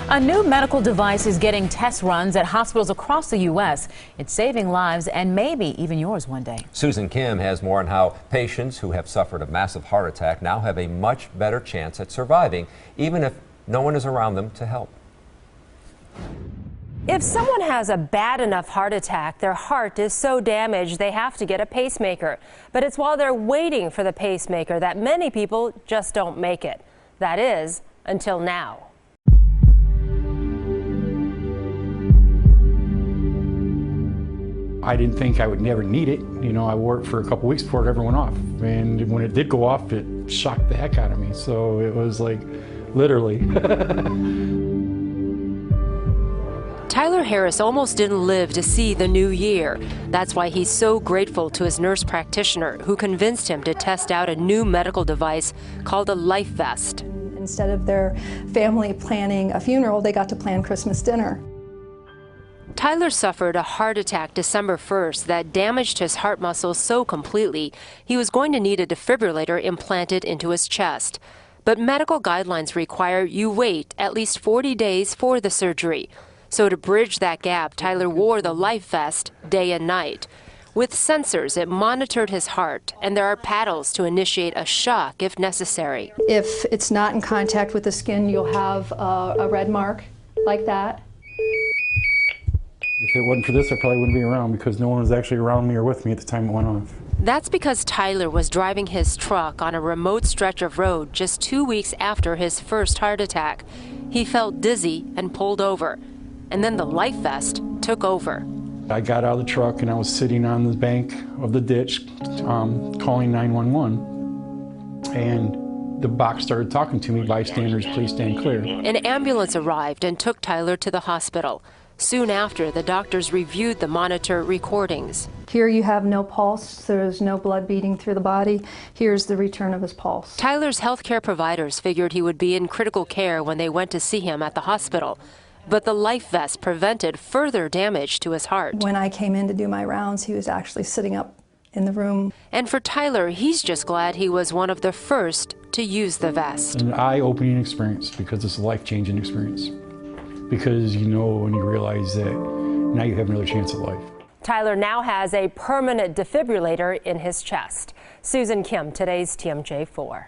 A new medical device is getting test runs at hospitals across the U.S. It's saving lives and maybe even yours one day. Susan Kim has more on how patients who have suffered a massive heart attack now have a much better chance at surviving, even if no one is around them to help. If someone has a bad enough heart attack, their heart is so damaged they have to get a pacemaker. But it's while they're waiting for the pacemaker that many people just don't make it. That is, until now. I didn't think I would never need it. You know, I wore it for a couple weeks before it ever went off. And when it did go off, it shocked the heck out of me. So it was like, literally. Tyler Harris almost didn't live to see the new year. That's why he's so grateful to his nurse practitioner who convinced him to test out a new medical device called a life vest. Instead of their family planning a funeral, they got to plan Christmas dinner. Tyler suffered a heart attack December 1st that damaged his heart muscles so completely he was going to need a defibrillator implanted into his chest. But medical guidelines require you wait at least 40 days for the surgery. So to bridge that gap, Tyler wore the life vest day and night. With sensors, it monitored his heart, and there are paddles to initiate a shock if necessary. If it's not in contact with the skin, you'll have a red mark like that. If it wasn't for this, I probably wouldn't be around because no one was actually around me or with me at the time it went off. That's because Tyler was driving his truck on a remote stretch of road just 2 weeks after his first heart attack. He felt dizzy and pulled over, and then the life vest took over. I got out of the truck and I was sitting on the bank of the ditch calling 911, and the box started talking to me, bystanders, please stand clear. An ambulance arrived and took Tyler to the hospital. Soon after, the doctors reviewed the monitor recordings. Here you have no pulse, there's no blood beating through the body. Here's the return of his pulse. Tyler's healthcare providers figured he would be in critical care when they went to see him at the hospital. But the life vest prevented further damage to his heart. When I came in to do my rounds, he was actually sitting up in the room. And for Tyler, he's just glad he was one of the first to use the vest. An eye-opening experience because it's a life-changing experience. Because you know when you realize that now you have another chance at life. Tyler now has a permanent defibrillator in his chest. Susan Kim, today's TMJ4.